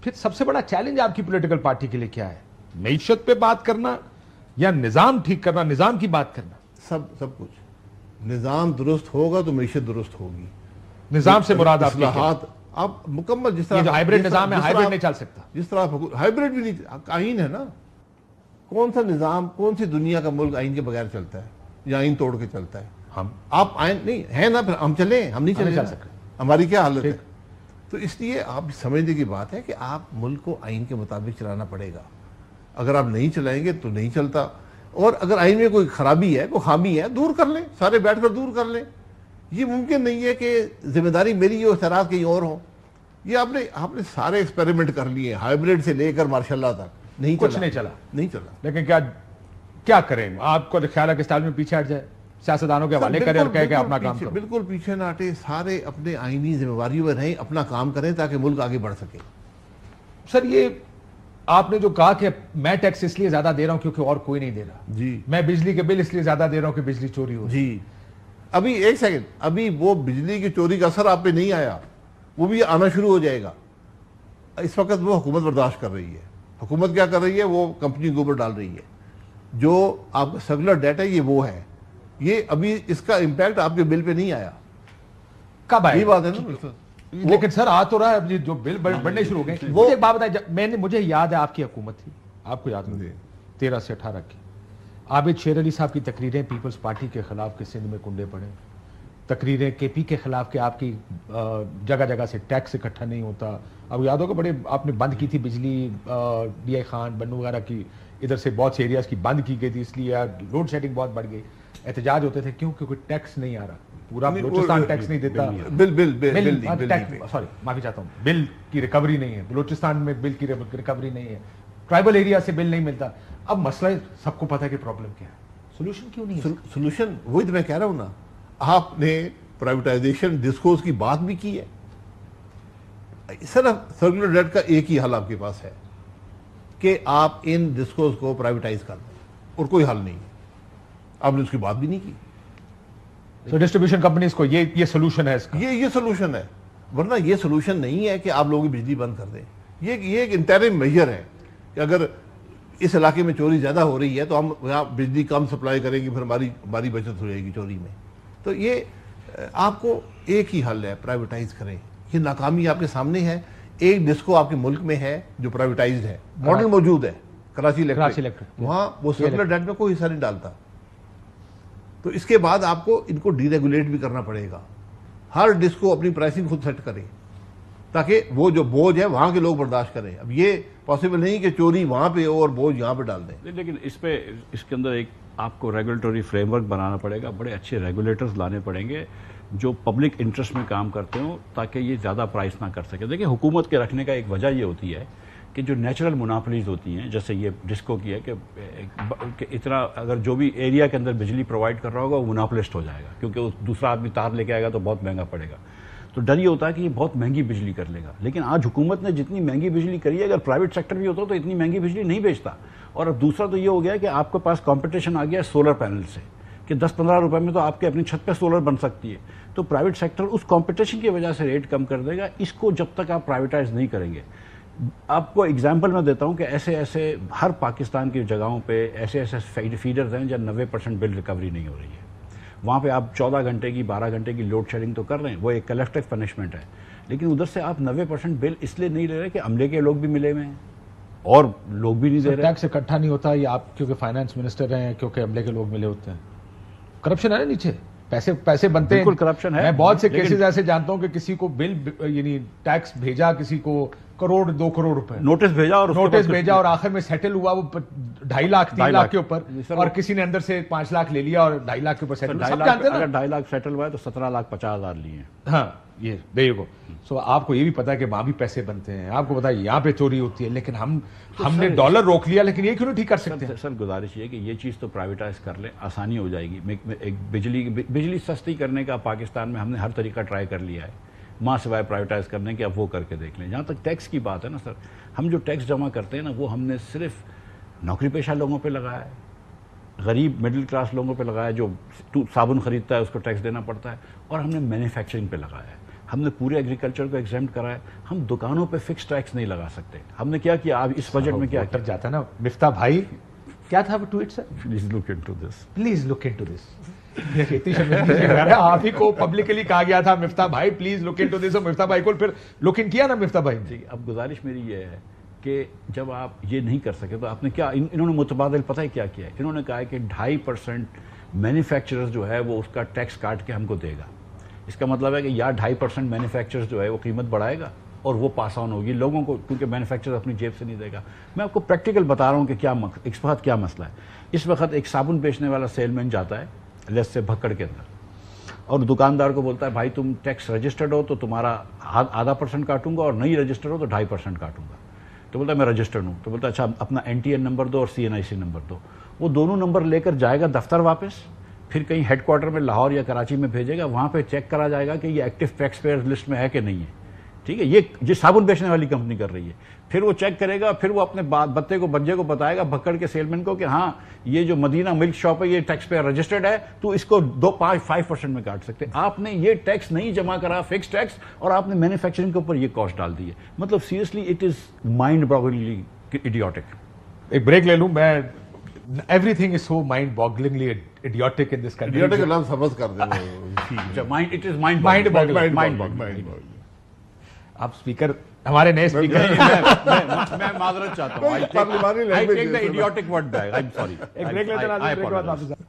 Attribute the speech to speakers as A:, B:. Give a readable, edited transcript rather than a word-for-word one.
A: پھر سب سے بڑا چیلنج آپ کی پولیٹیکل پارٹی کے لیے کیا ہے؟ معیشت پہ بات کرنا یا نظام ٹھیک کرنا، نظام کی بات کرنا؟
B: سب کچھ. نظام درست ہوگا تو معیشت درست ہوگی.
A: نظام سے مراد آپ
B: اصلاحات اب مکمل جس طرح
A: جو ہائیبریڈ نظام ہے، ہائیبریڈ نہیں چل سکتا.
B: جس طرح ہائیبریڈ بھی نہیں، آئین ہے نا. کون سا نظام، کون سی دنیا کا ملک آئین کے بغیر چلتا ہے یا آئین توڑ کے چلتا ہے؟
A: ہم
B: آپ آئین نہیں ہے نا، پھر ہم چلیں، ہم نہیں چل
A: سکتے.
B: ہماری کیا حالت ہے؟ تو اس لیے آپ سمجھنے کی بات ہے کہ آپ ملک کو آئین کے مطابق چلانا پڑے گا. اگر آپ نہیں چلائیں گے تو نہیں چلتا. اور اگر آئین میں کوئی خرابی ہے، کوئی خامی ہے، دور کر لیں، سارے بیٹھ کر دور کر لیں. یہ ممکن نہیں ہے کہ ذمہ داری میری ہو، اثرات کہیں اور ہوں. یہ آپ نے سارے ایکسپیریمنٹ کر لیے، ہائیبریڈ سے لے کر ماشاء اللہ تک،
A: کچھ نہیں چلا. لیکن کیا کریں؟ آپ کو خیال ہے کہ اسٹائل میں پیچھے ہٹ جائے، سیاستدانوں کے حوالے کریں اور کہے کہ اپنا کام کرو؟
B: بالکل پیچھے نہ ہٹے، سارے اپنے آئینی ذمہ داریوں میں رہیں، اپنا کام کریں تاکہ ملک آگے بڑھ سکے.
A: سر یہ آپ نے جو کہا کہ میں ٹیکس اس لیے زیادہ دے رہا ہوں کیونکہ اور کوئی نہیں دے رہا،
B: جی
A: میں بجلی کے بل اس لیے زیادہ دے رہا ہوں کہ بجلی چوری ہو.
B: جی ابھی ایک سیکنڈ، ابھی وہ بجلی کی چوری کا اثر آپ پہ نہیں آیا، وہ بھی آنا شروع ہو جائے گا. اس وقت وہ حکومت برداشت کر رہی ہے. حکومت کیا کر رہی ہے؟ وہ کمپنی کے اوپر ڈال رہی ہے. جو آپ کا سرکولر ڈیٹ ہے یہ وہ ہے. یہ ابھی اس کا امپیکٹ آپ کے بل پہ نہیں آیا.
A: کب آیا؟
B: یہ بات ہے نا.
A: لیکن سر آ تو رہا ہے، جو بل بڑھنے شروع ہو گئے. وہ ایک بات بتائیں، مجھے یاد ہے آپ کی حکومت تھی، آپ کو یاد نہیں 13 سے 18 کی، عابد شیر علی صاحب کی تقریریں پیپلز پارٹی کے خلاف کہ سندھ میں کنڈے پڑے، تقریریں کے پی کے خلاف کہ آپ کی جگہ جگہ سے ٹیکس اکٹھا نہیں ہوتا. اب یاد ہوگا بڑے آپ نے بند کی تھی بجلی، ڈی آئی خان بنو وغیرہ کی ادھر سے بہت سے ایریاز کی بند کی گئی تھی، اس لیے لوڈ شیڈنگ بہت بڑھ گئی. احتجاج ہوتے تھے کیونکہ ٹیکس نہیں آ رہا، پورا بلوچستان ٹیکس نہیں دیتا. سوری معافی چاہتا ہوں، بل کی ریکوری نہیں ہے بلوچستان میں، بل کی ریکوری نہیں ہے، ٹرائبل ایریا سے بل نہیں ملتا. اب مسئلہ سب کو پتا ہے کہ پرابلم کیا ہے، سولوشن کیوں نہیں ہے؟
B: سولوشن وہی تو میں کہہ رہا ہوں نا. آپ نے پرائیویٹائزیشن ڈسکورس کی بات بھی کی ہے. صرف سرکولر ڈیٹ کا ایک ہی حل آپ کے پاس ہے کہ آپ ان ڈسکورس کو پرائیویٹائز کر دیں، اور کوئی حل نہیں. آپ نے اس کی بات بھی نہیں کی.
A: تو ڈسٹریبیوشن کمپنیز کو یہ سولوشن ہے اس کا؟
B: یہ سولوشن ہے. ورنہ یہ سولوشن نہیں ہے کہ آپ لوگوں کی بجلی بند کر دیں. یہ ایک انٹرم میجر ہے کہ اگر اس علاقے میں چوری زیادہ ہو رہی ہے تو ہم یہاں بجلی کم سپلائی کریں گے، پھر ہماری بچت ہو جائے گی چوری میں. تو یہ آپ کو ایک ہی حل ہے، پرائیویٹائز کریں. یہ ناکامی آپ کے سامنے ہے. ایک ڈسکو آپ کے ملک میں ہے جو پرائیویٹائزڈ ہے، ماڈل موجود ہے، کراچی الیکٹرک. وہاں وہ سرکولر ڈیٹ میں کوئی حصہ نہیں ڈالتا. تو اس کے بعد آپ کو ان کو ڈی ریگولیٹ بھی کرنا پڑے گا. ہر ڈسکو اپنی پرائسنگ خود سیٹ کرے تاکہ وہ جو بوجھ ہے وہاں کے لوگ برداشت کریں. اب یہ پاسبل نہیں کہ چوری وہاں پہ ہو اور بوجھ یہاں پہ ڈال دیں.
C: لیکن اس کے اندر ایک آپ کو ریگولیٹری فریم ورک بنانا پڑے گا. بڑے اچھے ریگولیٹرز لانے پڑیں گے جو پبلک انٹرسٹ میں کام کرتے ہوں تاکہ یہ زیادہ پرائس نہ کر سکے. دیکھیں حکومت کے رکھنے کا ایک وجہ یہ ہوتی ہے کہ جو نیچرل مناپلیز ہوتی ہیں، جیسے یہ ڈسکو کی ہے کہ اتنا اگر جو بھی ایریا کے اندر بجلی پرووائڈ کر رہا ہوگا وہ مناپلسٹ ہو جائے گا، کیونکہ دوسرا آدمی تار لے کے آئے گا تو بہت مہنگا پڑے گا. تو ڈر یہ ہوتا ہے کہ یہ بہت مہنگی بجلی کر لے گا. لیکن آج حکومت نے جتنی مہنگی بجلی کری ہے، اگر پرائیویٹ سیکٹر بھی ہوتا تو اتنی مہنگی بجلی نہیں بیچتا. اور اب دوسرا تو یہ ہو گیا کہ آپ کے پاس کمپٹیشن آ گیا ہے سولر پینل سے کہ 10-15 روپے میں تو آپ کے اپنی چھت پہ سولر بن سکتی ہے. تو پرائیویٹ سیکٹر اس کمپٹیشن کی وجہ سے ریٹ کم کر دے گا. اس کو جب تک آپ پرائیویٹائز نہیں کریں گے، آپ کو اگزامپل میں دیتا ہوں کہ ایسے ہر پاکستان کی جگہوں پہ ایسے فیڈرز ہیں جہاں 90% بل ریکوری نہیں ہو رہی ہے. وہاں پہ آپ 14 گھنٹے کی 12 گھنٹے کی لوڈ شیڈنگ تو کر رہے ہیں، وہ ایک کلیکٹیو پنشمنٹ ہے. لیکن ادھر سے آپ 90% بل اس لیے نہیں لے رہے کہ عملے کے لوگ بھی ملے ہوئے ہیں اور لوگ بھی نہیں دے رہے.
A: ٹیکس اکٹھا نہیں ہوتا یہ آپ کیونکہ فائنانس منسٹر ہیں، کیونکہ عملے کے لوگ ملے ہوتے ہیں. کرپشن ہے نا نیچے، پیسے بنتے ہیں.
C: بالکل کرپشن ہے.
A: میں بہت سے کیسز ایسے جانتا ہوں کہ کسی کو بل یعنی ٹیکس بھیجا، کسی کو 1-2 کروڑ روپے
C: نوٹس بھیجا
A: اور آخر میں سیٹل ہوا وہ 2.5 لاکھ 3 لاکھ کے اوپر، اور کسی نے اندر سے 5 لاکھ لے لیا اور 2.5 لاکھ کے اوپر سیٹل.
C: اگر 2.5 لاکھ سیٹل ہوا ہے تو 17,50,000 لیے ہیں.
A: ہاں یہ دیکھو. سو آپ کو یہ بھی پتا ہے کہ وہاں بھی پیسے بنتے ہیں، آپ کو پتا ہے یہاں پہ چوری ہوتی ہے، لیکن ہم نے ڈالر روک لیا، لیکن یہ کیوں نہیں ٹھیک کر سکتے؟
C: سر گزارش یہ کہ یہ چیز تو پرائیویٹائز کر لیں، آسانی ہو جائے گی. ایک بجلی سستی کرنے کا پاکستان میں ہم نے ہر طریقہ ٹرائی کر لیا ہے، ماں سوائے پرائیویٹائز کرنے کے. اب وہ کر کے دیکھ لیں. جہاں تک ٹیکس کی بات ہے نا سر، ہم جو ٹیکس جمع کرتے ہیں نا وہ ہم نے صرف نوکری پیشہ لوگوں پہ لگایا ہے، غریب مڈل کلاس لوگوں پہ لگایا ہے. جو صابن خریدتا ہے اس کو ٹیکس دینا پڑتا ہے. اور ہم نے مینوفیکچرنگ پہ لگایا ہے. ہم نے پورے ایگریکلچر کو ایگزیمٹ کرا ہے. ہم دکانوں پہ فکس ٹیکس نہیں لگا سکتے. ہم نے کیا کیا, اب اس بجٹ میں کیا کیا
A: جاتا نا مفتاح بھائی, کیا تھا وہ tweet sir?
C: Please look into this,
A: please look into this. آپ ہی کو پبلکلی کہا گیا تھا مفتاح بھائی پلیز لک انٹو دس, اور مفتاح بھائی کو پھر لک ان کیا نا مفتاح بھائی.
C: جی, اب گزارش میری یہ ہے کہ جب آپ یہ نہیں کر سکے تو آپ نے کیا, انہوں نے متبادل پتہ ہے کیا کیا ہے, انہوں نے کہا ہے کہ 2.5% مینوفیکچررز جو ہے وہ اس کا ٹیکس کاٹ کے ہم کو دے گا. اس کا مطلب ہے کہ یا 2.5% مینوفیکچررز جو ہے وہ قیمت بڑھائے گا اور وہ پاس آن ہوگی لوگوں کو, کیونکہ مینوفیکچرر اپنی جیب سے نہیں دے گا. میں آپ کو پریکٹیکل بتا رہا ہوں کہ کیا اس وقت کیا مسئلہ ہے. اس وقت ایک صابن بیچنے والا سیل مین جاتا ہے لیس سے بھکڑ کے اندر اور دکاندار کو بولتا ہے بھائی تم ٹیکس رجسٹرڈ ہو تو تمہارا 0.5% کاٹوں گا, اور نہیں رجسٹرڈ ہو تو 2.5% کاٹوں گا. تو بولتا ہے میں رجسٹرڈ ہوں. تو بولتا ہے اچھا اپنا NTN نمبر دو اور CNIC نمبر دو. وہ دونوں نمبر لے کر جائے گا دفتر واپس, پھر کہیں ہیڈ کوارٹر میں لاہور یا کراچی میں بھیجے گا, وہاں پہ چیک کرا جائے گا کہ یہ ایکٹیو ٹیکس پیئر لسٹ میں ہے کہ نہیں ہے. ٹھیک ہے, یہ صابن بیچنے والی کمپنی کر رہی ہے. پھر وہ چیک کرے گا, پھر وہ اپنے بندے کو بتائے گا بھکڑ کے سیل مین کو کہ ہاں یہ جو مدینہ ملک شاپ ہے یہ ٹیکس پیئر رجسٹرڈ ہے, تو اس کو 5% میں کاٹ سکتے. آپ نے یہ ٹیکس نہیں جمع کرا, فکس ٹیکس, اور آپ نے مینوفیکچرنگ کے اوپر یہ کاسٹ ڈال دی ہے. مطلب seriously it is mind bogglingly idiotic.
A: ایک بریک لے لوں میں. Everything is so mind-bogglingly idiotic in this country.
B: idiotic کا نام سبز کر دیں.
C: It is mind-boggling.
A: آپ اسپیکر, ہمارے نئے اسپیکر,
C: میں معذرت چاہتا ہوں. I take the idiotic word back. I'm sorry.
A: ایک بریک لیتے ہیں.